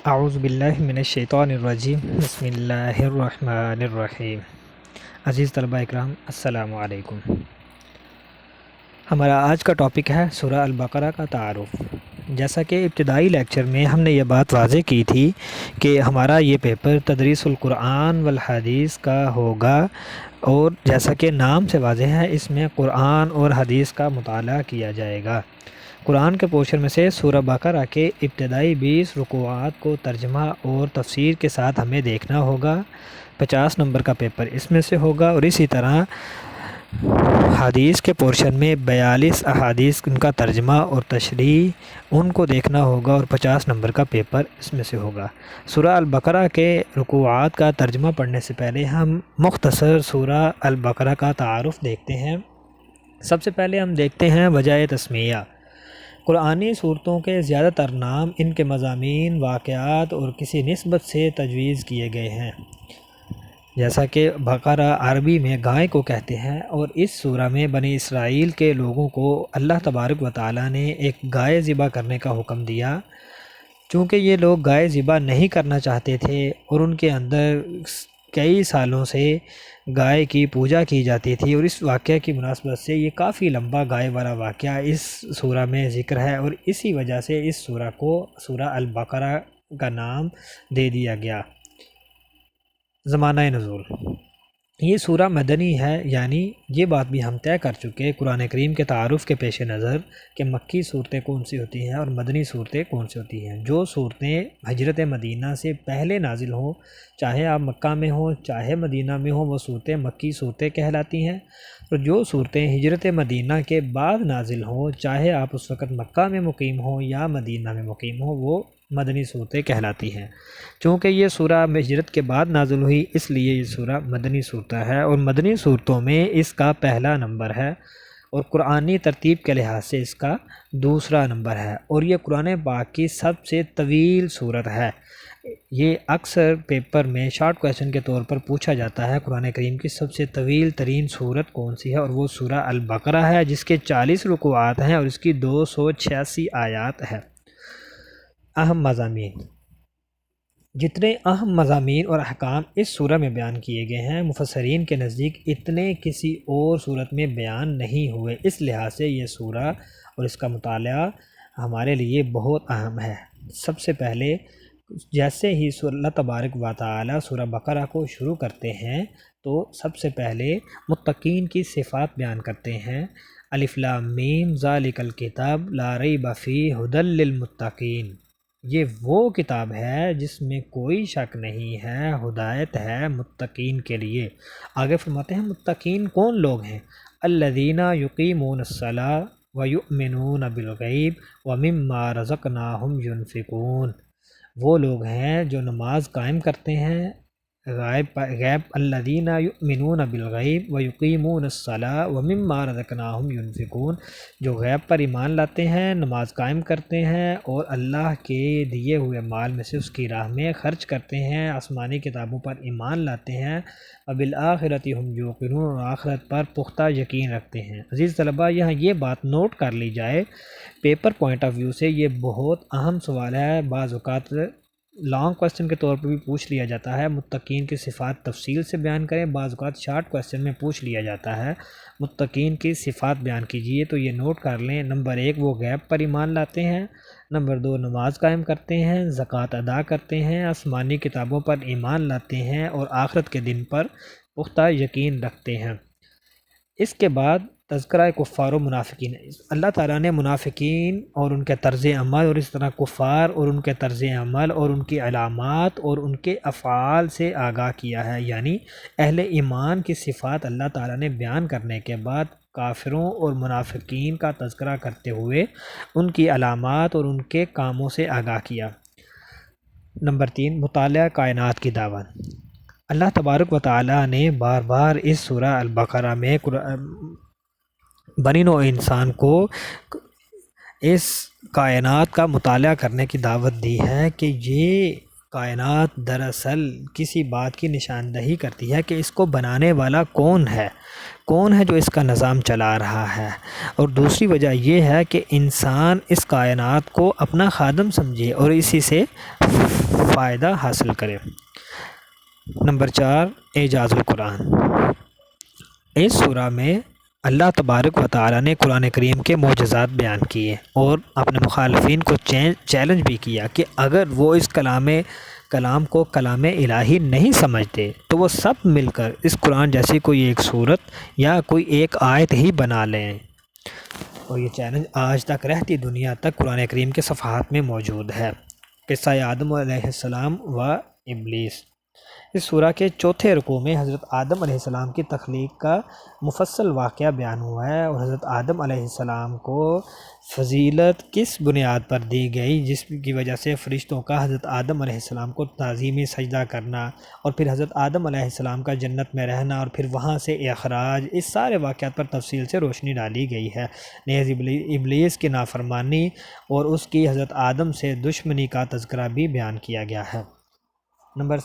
اعوذ باللہ من الشیطان الرجیم بسم اللہ الرحمن الرحیم۔ عزیز طلبہ اکرام، السلام علیکم۔ ہمارا آج کا ٹاپک ہے سورہ البقرہ کا تعارف۔ جیسا کہ ابتدائی لیکچر میں ہم نے یہ بات واضح کی تھی کہ ہمارا یہ پیپر تدریس القرآن والحدیث کا ہوگا، اور جیسا کہ نام سے واضح ہے اس میں قرآن اور حدیث کا مطالعہ کیا جائے گا۔ قرآن کے پورشن میں سے سورہ بقرہ کے ابتدائی 20 رکوعات کو ترجمہ اور تفسیر کے ساتھ ہمیں دیکھنا ہوگا۔ 50 نمبر کا پیپر اس میں سے ہوگا، اور اسی طرح حدیث کے پورشن میں 42 احادیث ان کا ترجمہ اور تشریح ان کو دیکھنا ہوگا، اور 50 نمبر کا پیپر اس میں سے ہوگا۔ سورہ البقرہ کے رکوعات کا ترجمہ پڑھنے سے پہلے ہم مختصر سورہ البقرہ کا تعارف دیکھتے ہیں۔ سب سے پہلے ہم دیکھتے ہیں وجہ تسمیہ۔ قرآنی صورتوں کے زیادہ تر نام ان کے مضامین، واقعات اور کسی نسبت سے تجویز کیے گئے ہیں، جیسا کہ بقرہ عربی میں گائے کو کہتے ہیں، اور اس سورہ میں بنی اسرائیل کے لوگوں کو اللہ تبارک و تعالیٰ نے ایک گائے ذبح کرنے کا حکم دیا۔ چونکہ یہ لوگ گائے ذبح نہیں کرنا چاہتے تھے اور ان کے اندر کئی سالوں سے گائے کی پوجا کی جاتی تھی، اور اس واقعہ کی مناسبت سے یہ کافی لمبا گائے والا واقعہ اس سورہ میں ذکر ہے، اور اسی وجہ سے اس سورہ کو سورہ البقرہ کا نام دے دیا گیا۔ زمانہ نزول، یہ سورہ مدنی ہے، یعنی یہ بات بھی ہم طے کر چکے قرآن کریم کے تعارف کے پیش نظر کہ مکی صورتیں کون سی ہوتی ہیں اور مدنی صورتیں کون سی ہوتی ہیں۔ جو صورتیں ہجرت مدینہ سے پہلے نازل ہوں، چاہے آپ مکہ میں ہوں چاہے مدینہ میں ہوں، وہ صورتیں مکی صورتیں کہلاتی ہیں، اور جو صورتیں ہجرت مدینہ کے بعد نازل ہوں، چاہے آپ اس وقت مکہ میں مقیم ہوں یا مدینہ میں مقیم ہوں، وہ مدنی صورتیں کہلاتی ہیں۔ چونکہ یہ سورہ ہجرت کے بعد نازل ہوئی، اس لیے یہ سورہ مدنی صورت ہے، اور مدنی صورتوں میں اس کا پہلا نمبر ہے، اور قرآنی ترتیب کے لحاظ سے اس کا دوسرا نمبر ہے، اور یہ قرآن پاک کی سب سے طویل صورت ہے۔ یہ اکثر پیپر میں شارٹ کویسچن کے طور پر پوچھا جاتا ہے، قرآن کریم کی سب سے طویل ترین صورت کون سی ہے، اور وہ سورہ البقرہ ہے، جس کے 40 رکوعات ہیں اور اس کی 286 آیات ہے۔ اہم مضامین، جتنے اہم مضامین اور احکام اس سورہ میں بیان کیے گئے ہیں، مفسرین کے نزدیک اتنے کسی اور صورت میں بیان نہیں ہوئے، اس لحاظ سے یہ سورہ اور اس کا مطالعہ ہمارے لیے بہت اہم ہے۔ سب سے پہلے جیسے ہی اللہ تبارک و تعالی سورہ بقرہ کو شروع کرتے ہیں تو سب سے پہلے متقین کی صفات بیان کرتے ہیں۔ الف لام میم ذالک الکتاب لا ریب فیہ ھدی للمتقین، یہ وہ کتاب ہے جس میں کوئی شک نہیں ہے، ہدایت ہے متقین کے لیے۔ آگے فرماتے ہیں متقین کون لوگ ہیں؟ الذین یقیمون الصلاۃ ویؤمنون بالغیب ومما رزقناہم ینفقون، وہ لوگ ہیں جو نماز قائم کرتے ہیں غیب، الذین یؤمنون بالغیب ویقیمون الصلاۃ ومما رزقناہم ینفقون، جو غیب پر ایمان لاتے ہیں، نماز قائم کرتے ہیں اور اللہ کے دیے ہوئے مال میں سے اس کی راہ میں خرچ کرتے ہیں، آسمانی کتابوں پر ایمان لاتے ہیں، وبالآخرۃ ہم یوقنون، اور آخرت پر پختہ یقین رکھتے ہیں۔ عزیز طلبہ، یہاں یہ بات نوٹ کر لی جائے، پیپر پوائنٹ آف ویو سے یہ بہت اہم سوال ہے، بعض اوقات لانگ کویسچن کے طور پر بھی پوچھ لیا جاتا ہے، متقین کی صفات تفصیل سے بیان کریں، بعض اوقات شارٹ کویسچن میں پوچھ لیا جاتا ہے متقین کی صفات بیان کیجیے، تو یہ نوٹ کر لیں۔ نمبر 1 وہ غیب پر ایمان لاتے ہیں، نمبر 2 نماز قائم کرتے ہیں، زکوٰۃ ادا کرتے ہیں، آسمانی کتابوں پر ایمان لاتے ہیں اور آخرت کے دن پر پختہ یقین رکھتے ہیں۔ اس کے بعد تذکرہ کفار و منافقین، اللہ تعالیٰ نے منافقین اور ان کے طرز عمل، اور اس طرح کفار اور ان کے طرز عمل اور ان کی علامات اور ان کے افعال سے آگاہ کیا ہے، یعنی اہل ایمان کی صفات اللہ تعالیٰ نے بیان کرنے کے بعد کافروں اور منافقین کا تذکرہ کرتے ہوئے ان کی علامات اور ان کے کاموں سے آگاہ کیا۔ نمبر 3 مطالعہ کائنات کی دعوت، اللہ تبارک و تعالیٰ نے بار بار اس سورہ البقرہ میں بنی نوع انسان کو اس کائنات کا مطالعہ کرنے کی دعوت دی ہے کہ یہ کائنات دراصل کسی بات کی نشاندہی کرتی ہے کہ اس کو بنانے والا کون ہے جو اس کا نظام چلا رہا ہے، اور دوسری وجہ یہ ہے کہ انسان اس کائنات کو اپنا خادم سمجھے اور اسی سے فائدہ حاصل کرے۔ نمبر 4، اعجاز القرآن۔ اس سورہ میں اللہ تبارک و تعالیٰ نے قرآن کریم کے معجزات بیان کیے اور اپنے مخالفین کو چیلنج بھی کیا کہ اگر وہ اس کلام کو کلام الہی نہیں سمجھتے تو وہ سب مل کر اس قرآن جیسی کوئی ایک صورت یا کوئی ایک آیت ہی بنا لیں۔ اور یہ چیلنج آج تک رہتی دنیا تک قرآن کریم کے صفحات میں موجود ہے۔ قصہ آدم علیہ السلام و ابلیس۔ اس سورہ کے چوتھے رکوع میں حضرت آدم علیہ السلام کی تخلیق کا مفصل واقعہ بیان ہوا ہے اور حضرت آدم علیہ السلام کو فضیلت کس بنیاد پر دی گئی جس کی وجہ سے فرشتوں کا حضرت آدم علیہ السلام کو تعظیمی سجدہ کرنا، اور پھر حضرت آدم علیہ السلام کا جنت میں رہنا اور پھر وہاں سے اخراج، اس سارے واقعات پر تفصیل سے روشنی ڈالی گئی ہے۔ نیز ابلیس کی نافرمانی اور اس کی حضرت آدم سے دشمنی کا تذکرہ بھی بیان کیا گیا ہے۔ نمبر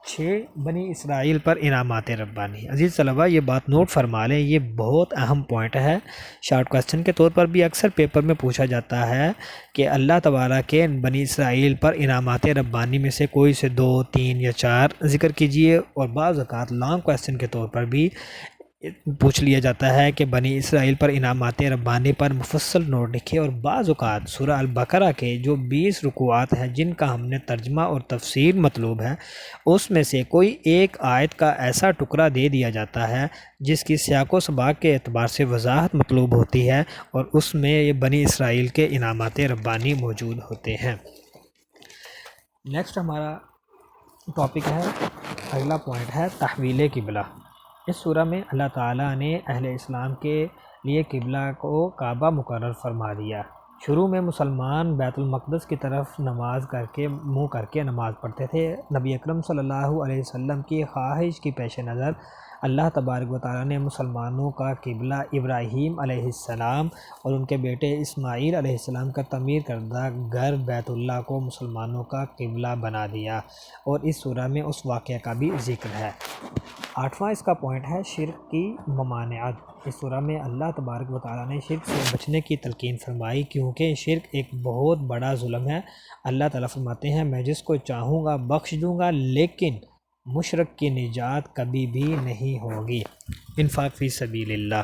6، بنی اسرائیل پر انعامات ربانی۔ عزیز طلبہ، یہ بات نوٹ فرما لیں، یہ بہت اہم پوائنٹ ہے۔ شارٹ کوسچن کے طور پر بھی اکثر پیپر میں پوچھا جاتا ہے کہ اللہ تعالیٰ کے بنی اسرائیل پر انعامات ربانی میں سے کوئی سے 2، 3 یا 4 ذکر کیجئے، اور بعض اوقات لانگ کوسچن کے طور پر بھی پوچھ لیا جاتا ہے کہ بنی اسرائیل پر انعامات ربانی پر مفصل نوٹ لکھے، اور بعض اوقات سورہ البقرہ کے جو 20 رکوعات ہیں جن کا ہم نے ترجمہ اور تفسیر مطلوب ہے، اس میں سے کوئی ایک آیت کا ایسا ٹکڑا دے دیا جاتا ہے جس کی سیاق و سباق کے اعتبار سے وضاحت مطلوب ہوتی ہے، اور اس میں یہ بنی اسرائیل کے انعامات ربانی موجود ہوتے ہیں۔ نیکسٹ ہمارا ٹاپک ہے، اگلا پوائنٹ ہے تحویل قبلہ۔ اس سورہ میں اللہ تعالیٰ نے اہل اسلام کے لیے قبلہ کو کعبہ مقرر فرما دیا۔ شروع میں مسلمان بیت المقدس کی طرف منہ کر کے نماز پڑھتے تھے۔ نبی اکرم صلی اللہ علیہ وسلم کی خواہش کی پیش نظر اللہ تبارک و تعالیٰ نے مسلمانوں کا قبلہ ابراہیم علیہ السلام اور ان کے بیٹے اسماعیل علیہ السلام کا تعمیر کردہ گھر بیت اللہ کو مسلمانوں کا قبلہ بنا دیا، اور اس سورہ میں اس واقعہ کا بھی ذکر ہے۔ 8واں اس کا پوائنٹ ہے شرک کی ممانعت۔ اس سورہ میں اللہ تبارک و تعالیٰ نے شرک سے بچنے کی تلقین فرمائی، کیونکہ شرک ایک بہت بڑا ظلم ہے۔ اللہ تعالیٰ فرماتے ہیں، میں جس کو چاہوں گا بخش دوں گا، لیکن مشرک کی نجات کبھی بھی نہیں ہوگی۔ انفاق فی سبیل اللہ۔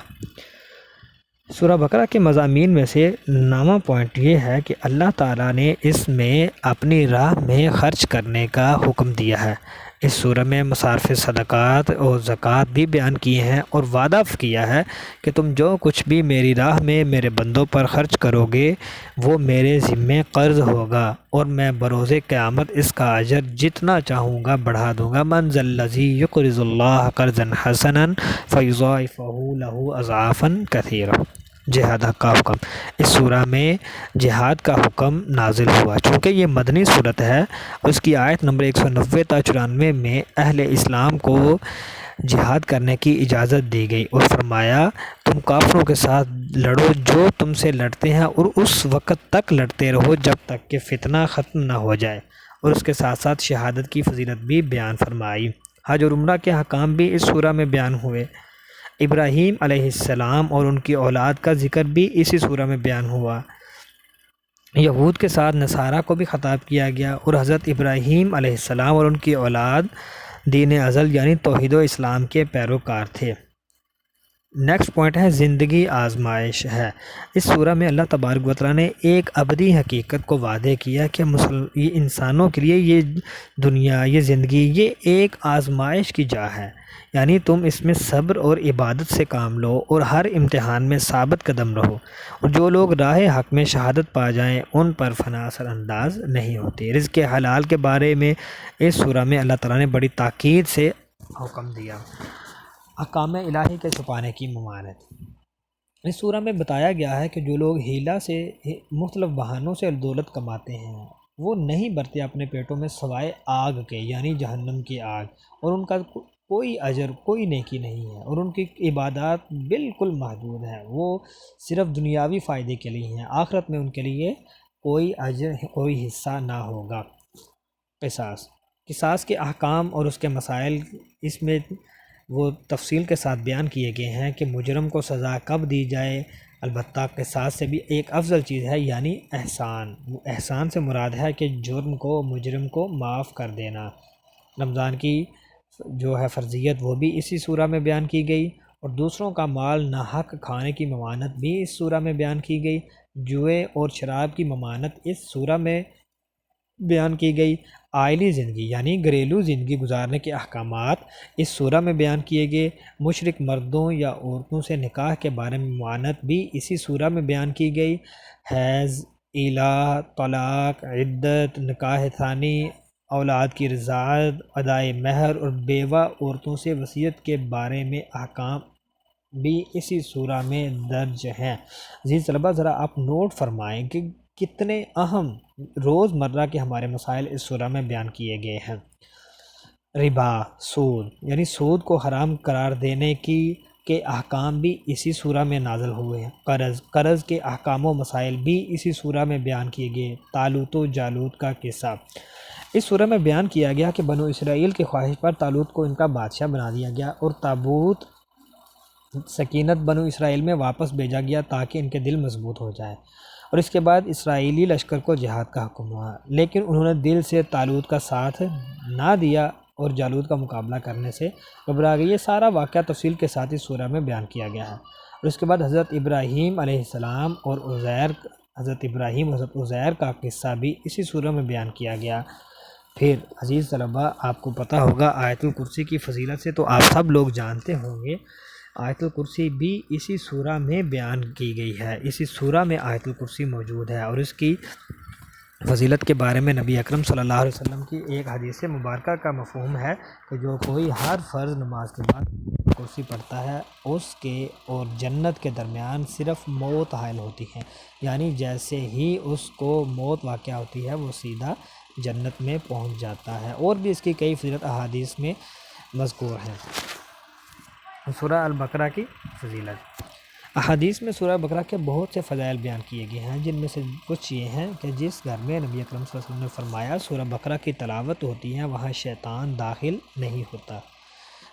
سورہ بقرہ کے مضامین میں سے 9واں پوائنٹ یہ ہے کہ اللہ تعالیٰ نے اس میں اپنی راہ میں خرچ کرنے کا حکم دیا ہے۔ اس سورہ میں مصارف صدقات اور زکوٰۃ بھی بیان کیے ہیں اور وعدہ کیا ہے کہ تم جو کچھ بھی میری راہ میں میرے بندوں پر خرچ کرو گے وہ میرے ذمے قرض ہوگا، اور میں بروز قیامت اس کا اجر جتنا چاہوں گا بڑھا دوں گا۔ من ذا الذی یقرض اللہ قرضا حسنا فیضاعفہ لہ اضعافا کثیرہ۔ جہاد کا حکم۔ اس سورہ میں جہاد کا حکم نازل ہوا، چونکہ یہ مدنی صورت ہے۔ اس کی آیت نمبر 190 تا 94 میں اہل اسلام کو جہاد کرنے کی اجازت دی گئی اور فرمایا تم کافروں کے ساتھ لڑو جو تم سے لڑتے ہیں، اور اس وقت تک لڑتے رہو جب تک کہ فتنہ ختم نہ ہو جائے، اور اس کے ساتھ ساتھ شہادت کی فضیلت بھی بیان فرمائی۔ حج اور عمرہ کے حکام بھی اس سورہ میں بیان ہوئے۔ ابراہیم علیہ السلام اور ان کی اولاد کا ذکر بھی اسی سورہ میں بیان ہوا۔ یہود کے ساتھ نصارہ کو بھی خطاب کیا گیا، اور حضرت ابراہیم علیہ السلام اور ان کی اولاد دین ازل یعنی توحید و اسلام کے پیروکار تھے۔ نیکسٹ پوائنٹ ہے زندگی آزمائش ہے۔ اس سورہ میں اللہ تبارک و تعالیٰ نے ایک ابدی حقیقت کو واضح کیا کہ یہ انسانوں کے لیے یہ دنیا، یہ زندگی، یہ ایک آزمائش کی جا ہے، یعنی تم اس میں صبر اور عبادت سے کام لو اور ہر امتحان میں ثابت قدم رہو، اور جو لوگ راہ حق میں شہادت پا جائیں ان پر فنا اثر انداز نہیں ہوتی۔ رزق حلال کے بارے میں اس سورہ میں اللہ تعالیٰ نے بڑی تاکید سے حکم دیا۔ احکام الہی کے چھپانے کی ممانعت۔ اس سورہ میں بتایا گیا ہے کہ جو لوگ حیلہ سے مختلف بہانوں سے دولت کماتے ہیں وہ نہیں برتے اپنے پیٹوں میں سوائے آگ کے، یعنی جہنم کی آگ، اور ان کا کوئی اجر، کوئی نیکی نہیں ہے، اور ان کی عبادات بالکل محدود ہیں، وہ صرف دنیاوی فائدے کے لیے ہیں، آخرت میں ان کے لیے کوئی اجر، کوئی حصہ نہ ہوگا۔ قصاص کے احکام اور اس کے مسائل اس میں وہ تفصیل کے ساتھ بیان کیے گئے ہیں کہ مجرم کو سزا کب دی جائے، البتہ قصاص سے بھی ایک افضل چیز ہے، یعنی احسان۔ احسان سے مراد ہے کہ جرم کو، مجرم کو معاف کر دینا۔ رمضان کی جو ہے فرضیت وہ بھی اسی سورہ میں بیان کی گئی، اور دوسروں کا مال ناحق کھانے کی ممانعت بھی اس سورہ میں بیان کی گئی۔ جوئے اور شراب کی ممانعت اس سورہ میں بیان کی گئی۔ آئلی زندگی یعنی گھریلو زندگی گزارنے کے احکامات اس سورہ میں بیان کیے گئے۔ مشرک مردوں یا عورتوں سے نکاح کے بارے میں ممانعت بھی اسی سورہ میں بیان کی گئی۔ حیض، ایلا، طلاق، عدت، نکاح ثانی، اولاد کی رضاعت، ادائے مہر اور بیوہ عورتوں سے وصیت کے بارے میں احکام بھی اسی سورہ میں درج ہیں۔ عزیز طلبہ، ذرا آپ نوٹ فرمائیں کہ کتنے اہم روز مرہ کے ہمارے مسائل اس سورہ میں بیان کیے گئے ہیں۔ ربا، سود یعنی سود کو حرام قرار دینے کے احکام بھی اسی سورہ میں نازل ہوئے ہیں۔ قرض کے احکام و مسائل بھی اسی سورہ میں بیان کیے گئے۔ طالوت و جالوت کا قصہ اس سورہ میں بیان کیا گیا کہ بنو اسرائیل کی خواہش پر طالوت کو ان کا بادشاہ بنا دیا گیا، اور تابوت سکینت بنو اسرائیل میں واپس بھیجا گیا تاکہ ان کے دل مضبوط ہو جائے، اور اس کے بعد اسرائیلی لشکر کو جہاد کا حکم ہوا، لیکن انہوں نے دل سے طالوت کا ساتھ نہ دیا اور جالوت کا مقابلہ کرنے سے گھبرا گئے۔ یہ سارا واقعہ تفصیل کے ساتھ اس سورہ میں بیان کیا گیا ہے۔ اور اس کے بعد حضرت ابراہیم علیہ السلام اور حضرت ابراہیم اور حضرت عزیر کا قصہ بھی اسی سورہ میں بیان کیا گیا۔ پھر عزیز طلبہ، آپ کو پتہ ہوگا آیت الکرسی کی فضیلت سے تو آپ سب لوگ جانتے ہوں گے، آیت الکرسی بھی اسی سورہ میں بیان کی گئی ہے۔ اسی سورہ میں آیت الکرسی موجود ہے، اور اس کی فضیلت کے بارے میں نبی اکرم صلی اللہ علیہ وسلم کی ایک حدیث مبارکہ کا مفہوم ہے کہ جو کوئی ہر فرض نماز کے بعد کرسی پڑھتا ہے، اس کے اور جنت کے درمیان صرف موت حائل ہوتی ہے، یعنی جیسے ہی اس کو موت واقع ہوتی ہے وہ سیدھا جنت میں پہنچ جاتا ہے۔ اور بھی اس کی کئی فضیلت احادیث میں مذکور ہیں۔ سورہ البقرہ کی فضیلت، احادیث میں سورہ بقرہ کے بہت سے فضائل بیان کیے گئے ہیں، جن میں سے کچھ یہ ہیں کہ جس گھر میں نبی اکرم صلی اللہ علیہ وسلم نے فرمایا سورہ بقرہ کی تلاوت ہوتی ہے وہاں شیطان داخل نہیں ہوتا۔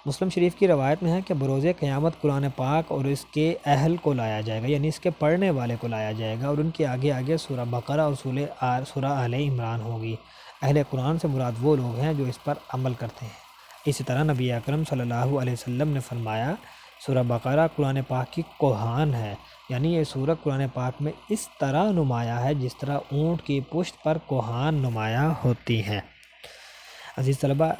مسلم شریف کی روایت میں ہے کہ بروز قیامت قرآن پاک اور اس کے اہل کو لایا جائے گا، یعنی اس کے پڑھنے والے کو لایا جائے گا، اور ان کے آگے آگے سورہ بقرہ اور سورہ آل عمران ہوگی۔ اہل قرآن سے مراد وہ لوگ ہیں جو اس پر عمل کرتے ہیں۔ اسی طرح نبی اکرم صلی اللہ علیہ وسلم نے فرمایا سورہ بقرہ قرآن پاک کی کوہان ہے، یعنی یہ سورہ قرآن پاک میں اس طرح نمایاں ہے جس طرح اونٹ کی پشت پر کوہان نمایاں ہوتی ہیں۔ عزیز طلبہ،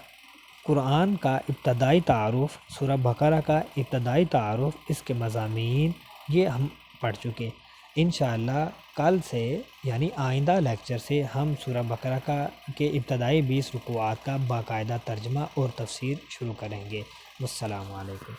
قرآن کا ابتدائی تعارف، سورہ بقرہ کا ابتدائی تعارف، اس کے مضامین یہ ہم پڑھ چکے۔ انشاءاللہ کل سے یعنی آئندہ لیکچر سے ہم سورہ بقرہ کے ابتدائی 20 رکوعات کا باقاعدہ ترجمہ اور تفسیر شروع کریں گے۔ والسلام علیکم۔